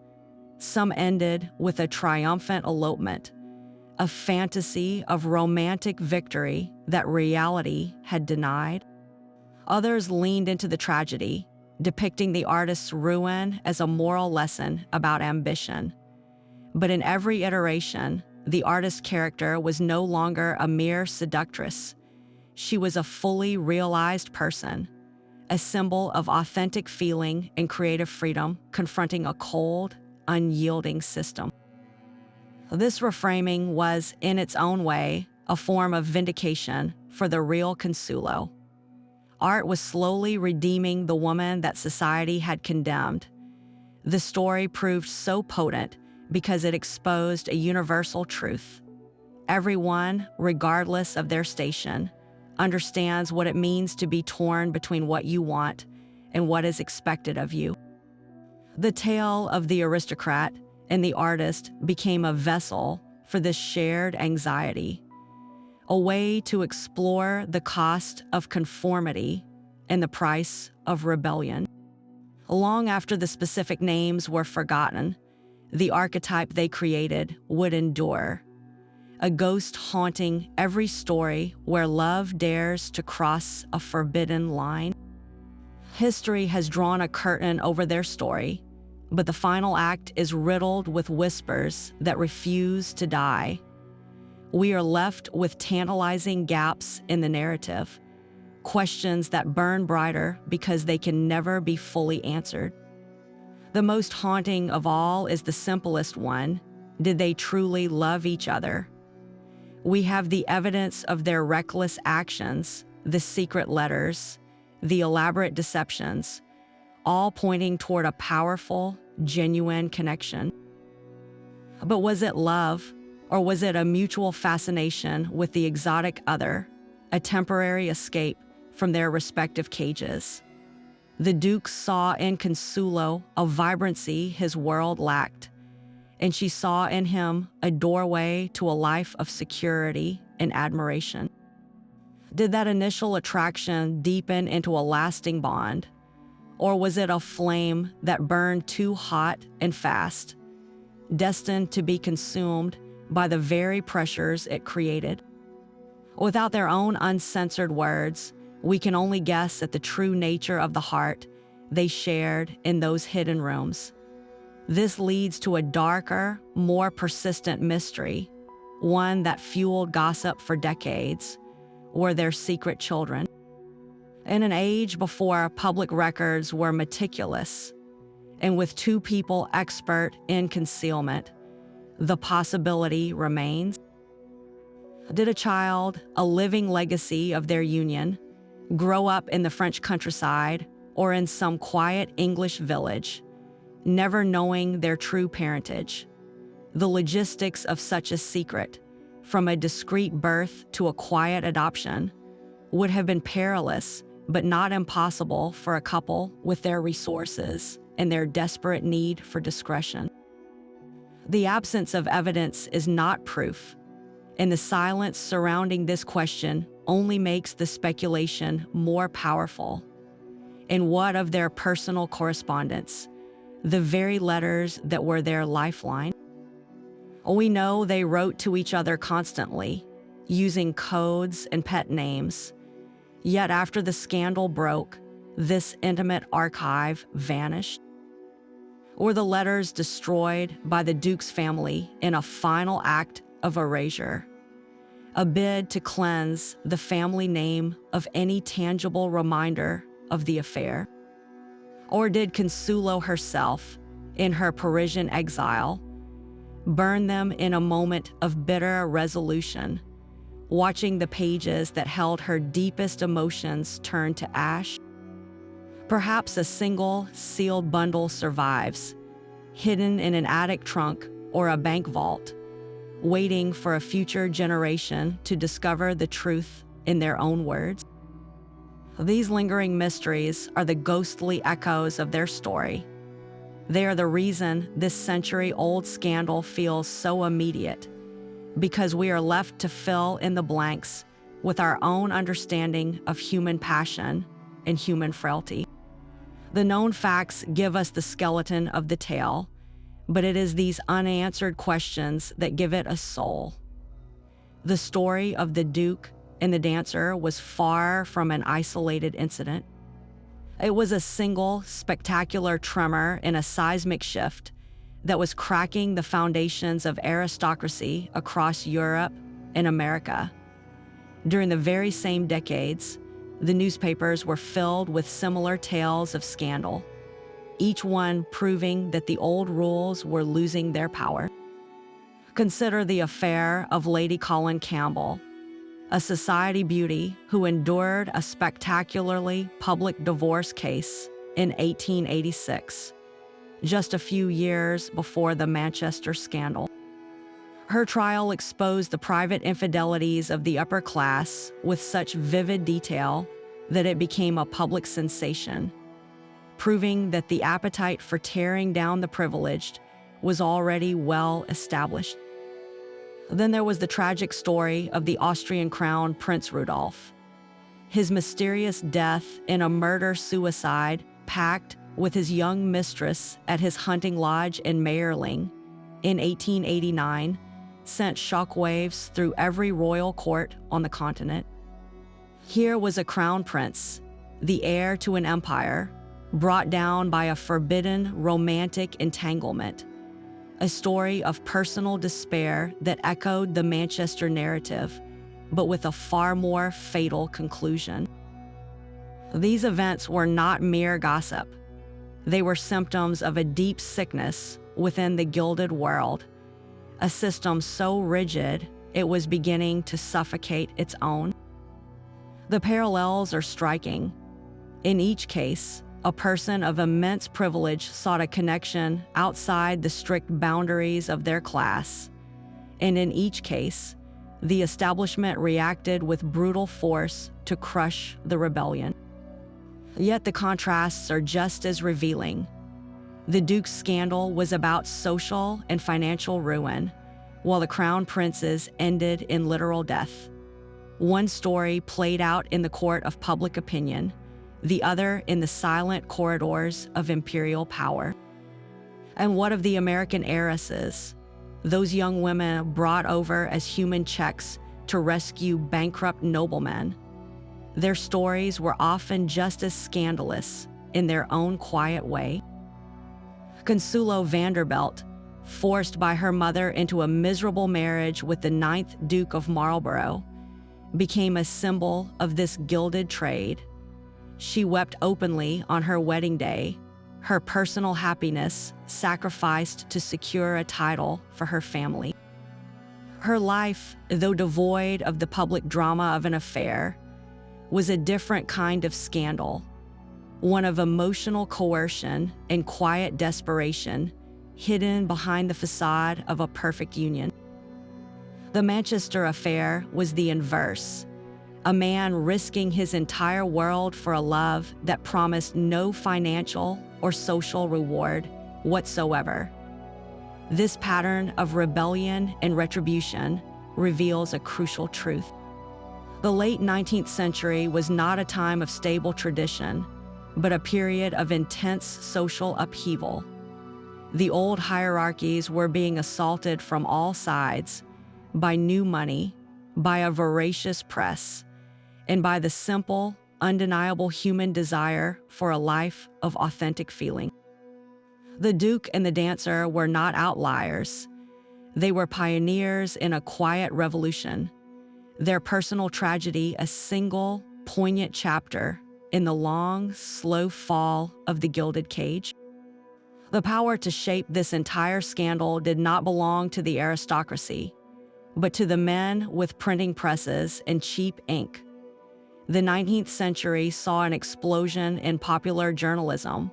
Some ended with a triumphant elopement, a fantasy of romantic victory that reality had denied. Others leaned into the tragedy, depicting the artist's ruin as a moral lesson about ambition. But in every iteration, the artist's character was no longer a mere seductress. She was a fully realized person, a symbol of authentic feeling and creative freedom confronting a cold, unyielding system. This reframing was, in its own way, a form of vindication for the real Consuelo. Art was slowly redeeming the woman that society had condemned. The story proved so potent because it exposed a universal truth. Everyone, regardless of their station, understands what it means to be torn between what you want and what is expected of you. The tale of the aristocrat and the artist became a vessel for this shared anxiety, a way to explore the cost of conformity and the price of rebellion. Long after the specific names were forgotten, the archetype they created would endure, a ghost haunting every story where love dares to cross a forbidden line. History has drawn a curtain over their story, but the final act is riddled with whispers that refuse to die. We are left with tantalizing gaps in the narrative, questions that burn brighter because they can never be fully answered. The most haunting of all is the simplest one: did they truly love each other? We have the evidence of their reckless actions, the secret letters, the elaborate deceptions, all pointing toward a powerful, genuine connection. But was it love, or was it a mutual fascination with the exotic other, a temporary escape from their respective cages? The Duke saw in Consuelo a vibrancy his world lacked, and she saw in him a doorway to a life of security and admiration. Did that initial attraction deepen into a lasting bond, or was it a flame that burned too hot and fast, destined to be consumed by the very pressures it created? Without their own uncensored words, we can only guess at the true nature of the heart they shared in those hidden rooms. This leads to a darker, more persistent mystery, one that fueled gossip for decades, were their secret children. In an age before public records were meticulous, and with two people expert in concealment, the possibility remains. Did a child, a living legacy of their union, grow up in the French countryside or in some quiet English village, never knowing their true parentage? The logistics of such a secret, from a discreet birth to a quiet adoption, would have been perilous but not impossible for a couple with their resources and their desperate need for discretion. The absence of evidence is not proof, and the silence surrounding this question only makes the speculation more powerful. And what of their personal correspondence, the very letters that were their lifeline? We know they wrote to each other constantly, using codes and pet names. Yet after the scandal broke, this intimate archive vanished. Were the letters destroyed by the Duke's family in a final act of erasure, a bid to cleanse the family name of any tangible reminder of the affair? Or did Consuelo herself, in her Parisian exile, burn them in a moment of bitter resolution, watching the pages that held her deepest emotions turn to ash? Perhaps a single sealed bundle survives, hidden in an attic trunk or a bank vault, waiting for a future generation to discover the truth in their own words. These lingering mysteries are the ghostly echoes of their story. They are the reason this century-old scandal feels so immediate, because we are left to fill in the blanks with our own understanding of human passion and human frailty. The known facts give us the skeleton of the tale, but it is these unanswered questions that give it a soul. The story of the Duke and the dancer was far from an isolated incident. It was a single, spectacular tremor in a seismic shift that was cracking the foundations of aristocracy across Europe and America. During the very same decades, the newspapers were filled with similar tales of scandal, each one proving that the old rules were losing their power. Consider the affair of Lady Colin Campbell, a society beauty who endured a spectacularly public divorce case in 1886. just a few years before the Manchester scandal. Her trial exposed the private infidelities of the upper class with such vivid detail that it became a public sensation, proving that the appetite for tearing down the privileged was already well established. Then there was the tragic story of the Austrian crown Prince Rudolf. His mysterious death in a murder-suicide pact with his young mistress at his hunting lodge in Mayerling in 1889 sent shockwaves through every royal court on the continent. Here was a crown prince, the heir to an empire, brought down by a forbidden romantic entanglement, a story of personal despair that echoed the Manchester narrative, but with a far more fatal conclusion. These events were not mere gossip. They were symptoms of a deep sickness within the gilded world, a system so rigid it was beginning to suffocate its own. The parallels are striking. In each case, a person of immense privilege sought a connection outside the strict boundaries of their class, and in each case, the establishment reacted with brutal force to crush the rebellion. Yet the contrasts are just as revealing. The Duke's scandal was about social and financial ruin, while the Crown Prince's ended in literal death. One story played out in the court of public opinion, the other in the silent corridors of imperial power. And what of the American heiresses, those young women brought over as human checks to rescue bankrupt noblemen? Their stories were often just as scandalous in their own quiet way. Consuelo Vanderbilt, forced by her mother into a miserable marriage with the 9th Duke of Marlborough, became a symbol of this gilded trade. She wept openly on her wedding day, her personal happiness sacrificed to secure a title for her family. Her life, though devoid of the public drama of an affair, was a different kind of scandal, one of emotional coercion and quiet desperation hidden behind the facade of a perfect union. The Manchester affair was the inverse, a man risking his entire world for a love that promised no financial or social reward whatsoever. This pattern of rebellion and retribution reveals a crucial truth. The late 19th century was not a time of stable tradition, but a period of intense social upheaval. The old hierarchies were being assaulted from all sides by new money, by a voracious press, and by the simple, undeniable human desire for a life of authentic feeling. The Duke and the Dancer were not outliers. They were pioneers in a quiet revolution, their personal tragedy a single, poignant chapter in the long, slow fall of the Gilded Cage. The power to shape this entire scandal did not belong to the aristocracy, but to the men with printing presses and cheap ink. The 19th century saw an explosion in popular journalism,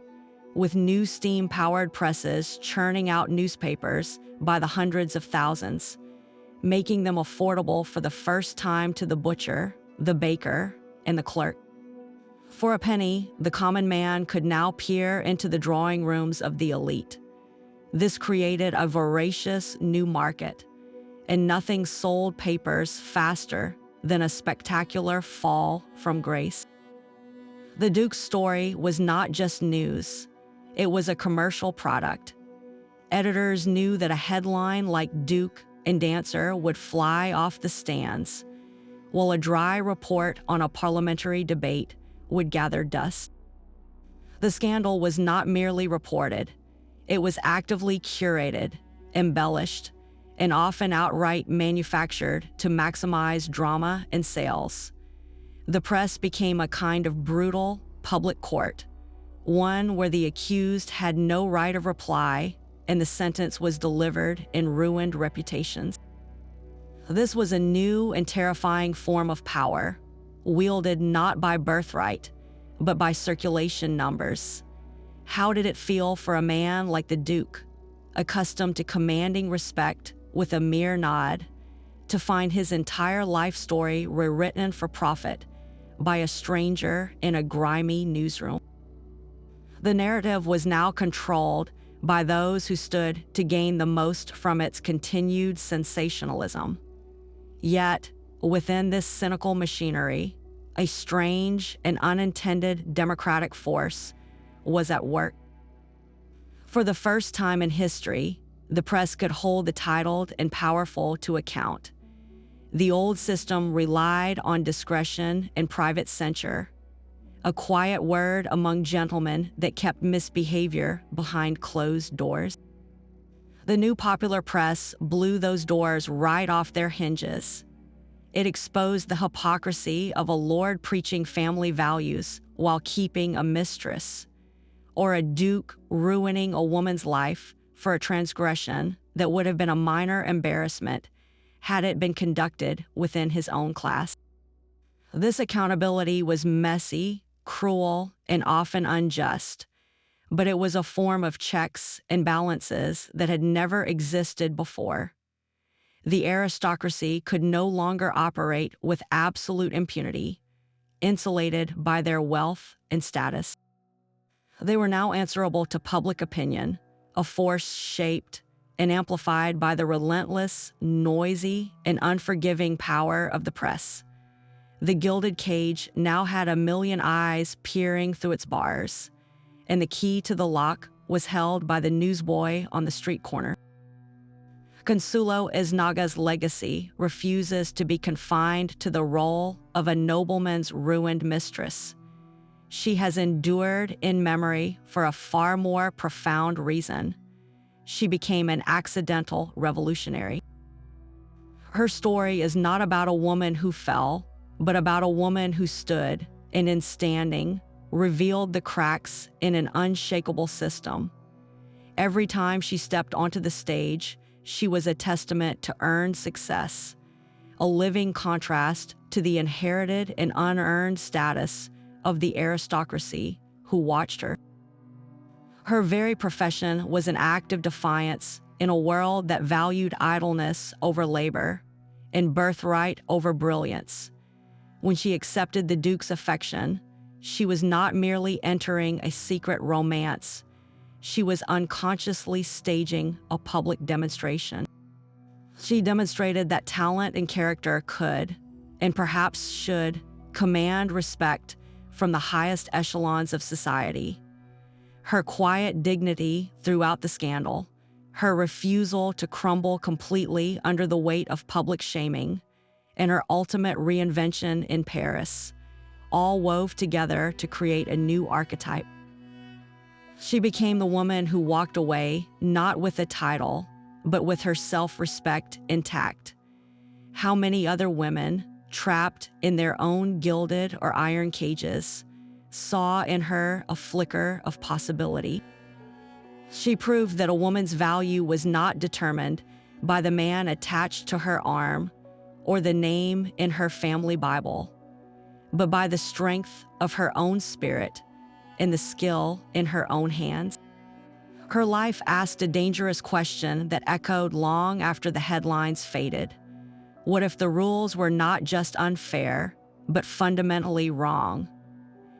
with new steam-powered presses churning out newspapers by the hundreds of thousands, making them affordable for the first time to the butcher, the baker, and the clerk. For a penny, the common man could now peer into the drawing rooms of the elite. This created a voracious new market, and nothing sold papers faster than a spectacular fall from grace. The Duke's story was not just news, it was a commercial product. Editors knew that a headline like Duke and Dancer would fly off the stands, while a dry report on a parliamentary debate would gather dust. The scandal was not merely reported, it was actively curated, embellished, and often outright manufactured to maximize drama and sales. The press became a kind of brutal public court, one where the accused had no right of reply and the sentence was delivered in ruined reputations. This was a new and terrifying form of power, wielded not by birthright, but by circulation numbers. How did it feel for a man like the Duke, accustomed to commanding respect with a mere nod, to find his entire life story rewritten for profit by a stranger in a grimy newsroom? The narrative was now controlled by those who stood to gain the most from its continued sensationalism. Yet, within this cynical machinery, a strange and unintended democratic force was at work. For the first time in history, the press could hold the titled and powerful to account. The old system relied on discretion and private censure, a quiet word among gentlemen that kept misbehavior behind closed doors. The new popular press blew those doors right off their hinges. It exposed the hypocrisy of a lord preaching family values while keeping a mistress, or a duke ruining a woman's life for a transgression that would have been a minor embarrassment had it been conducted within his own class. This accountability was messy, cruel, and often unjust, but it was a form of checks and balances that had never existed before. The aristocracy could no longer operate with absolute impunity, insulated by their wealth and status. They were now answerable to public opinion, a force shaped and amplified by the relentless, noisy, and unforgiving power of the press. The gilded cage now had 1,000,000 eyes peering through its bars, and the key to the lock was held by the newsboy on the street corner. Consuelo Esnaga's legacy refuses to be confined to the role of a nobleman's ruined mistress. She has endured in memory for a far more profound reason. She became an accidental revolutionary. Her story is not about a woman who fell, but about a woman who stood and, in standing, revealed the cracks in an unshakable system. Every time she stepped onto the stage, she was a testament to earned success, a living contrast to the inherited and unearned status of the aristocracy who watched her. Her very profession was an act of defiance in a world that valued idleness over labor and birthright over brilliance. When she accepted the Duke's affection, she was not merely entering a secret romance. She was unconsciously staging a public demonstration. She demonstrated that talent and character could, and perhaps should, command respect from the highest echelons of society. Her quiet dignity throughout the scandal, her refusal to crumble completely under the weight of public shaming, and her ultimate reinvention in Paris, all wove together to create a new archetype. She became the woman who walked away not with a title, but with her self-respect intact. How many other women, trapped in their own gilded or iron cages, saw in her a flicker of possibility? She proved that a woman's value was not determined by the man attached to her arm or the name in her family Bible, but by the strength of her own spirit and the skill in her own hands. Her life asked a dangerous question that echoed long after the headlines faded. What if the rules were not just unfair, but fundamentally wrong?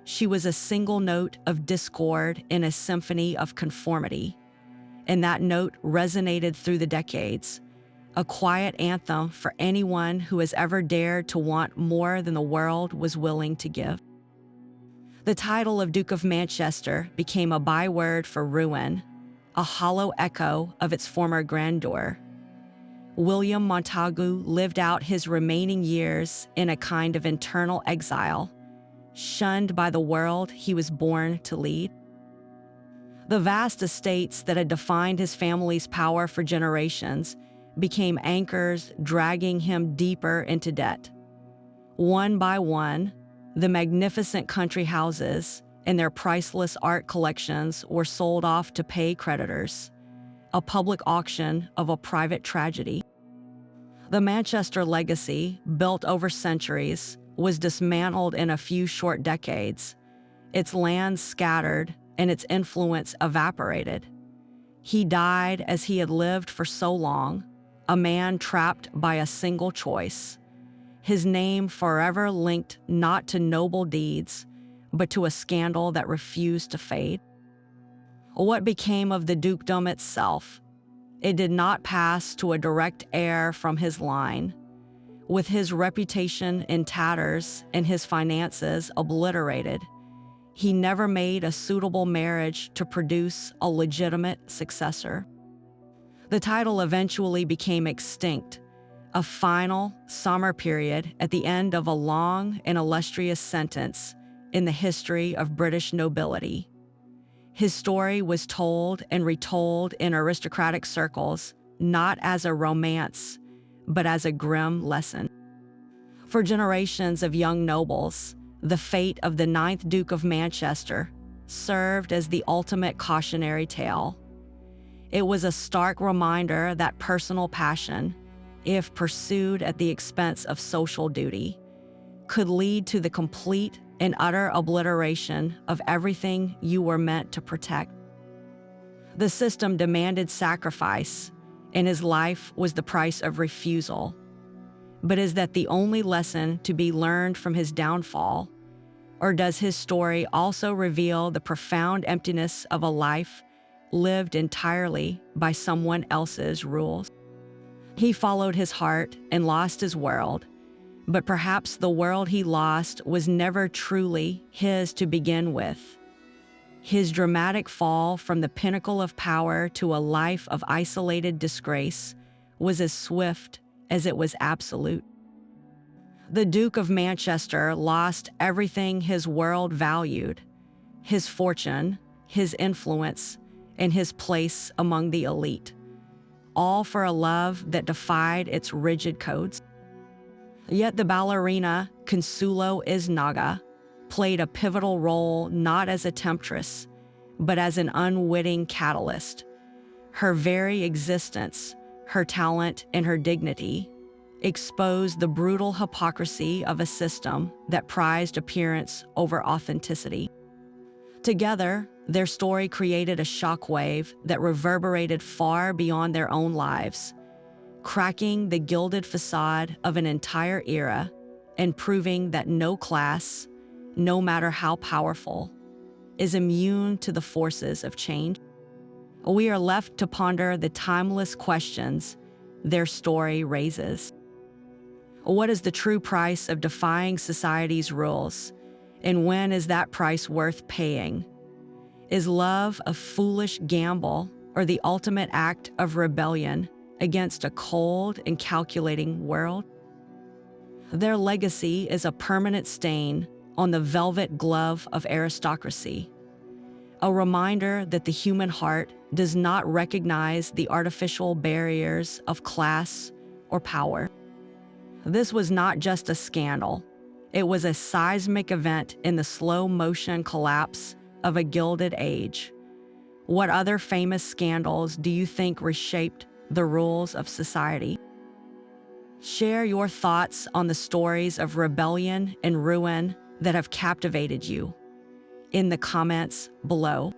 She was a single note of discord in a symphony of conformity, and that note resonated through the decades, a quiet anthem for anyone who has ever dared to want more than the world was willing to give. The title of Duke of Manchester became a byword for ruin, a hollow echo of its former grandeur. William Montagu lived out his remaining years in a kind of internal exile, shunned by the world he was born to lead. The vast estates that had defined his family's power for generations became anchors dragging him deeper into debt. One by one, the magnificent country houses and their priceless art collections were sold off to pay creditors, a public auction of a private tragedy. The Manchester legacy, built over centuries, was dismantled in a few short decades, its lands scattered, and its influence evaporated. He died as he had lived for so long, a man trapped by a single choice, his name forever linked not to noble deeds, but to a scandal that refused to fade. What became of the dukedom itself? It did not pass to a direct heir from his line. With his reputation in tatters and his finances obliterated, he never made a suitable marriage to produce a legitimate successor. The title eventually became extinct, a final summer period at the end of a long and illustrious sentence in the history of British nobility. His story was told and retold in aristocratic circles, not as a romance, but as a grim lesson. For generations of young nobles, the fate of the ninth Duke of Manchester served as the ultimate cautionary tale. It was a stark reminder that personal passion, if pursued at the expense of social duty, could lead to the complete and utter obliteration of everything you were meant to protect. The system demanded sacrifice, and his life was the price of refusal. But is that the only lesson to be learned from his downfall? Or does his story also reveal the profound emptiness of a life lived entirely by someone else's rules? He followed his heart and lost his world, but perhaps the world he lost was never truly his to begin with. His dramatic fall from the pinnacle of power to a life of isolated disgrace was as swift as it was absolute. The Duke of Manchester lost everything his world valued: his fortune, his influence, and his place among the elite, all for a love that defied its rigid codes. Yet the ballerina Consuelo Isnaga played a pivotal role not as a temptress, but as an unwitting catalyst. Her very existence, her talent, and her dignity exposed the brutal hypocrisy of a system that prized appearance over authenticity. Together, their story created a shockwave that reverberated far beyond their own lives, cracking the gilded facade of an entire era and proving that no class, no matter how powerful, is immune to the forces of change. We are left to ponder the timeless questions their story raises. What is the true price of defying society's rules, and when is that price worth paying? Is love a foolish gamble or the ultimate act of rebellion against a cold and calculating world? Their legacy is a permanent stain on the velvet glove of aristocracy, a reminder that the human heart does not recognize the artificial barriers of class or power. This was not just a scandal. It was a seismic event in the slow-motion collapse of a Gilded Age. What other famous scandals do you think reshaped the rules of society? Share your thoughts on the stories of rebellion and ruin that have captivated you in the comments below.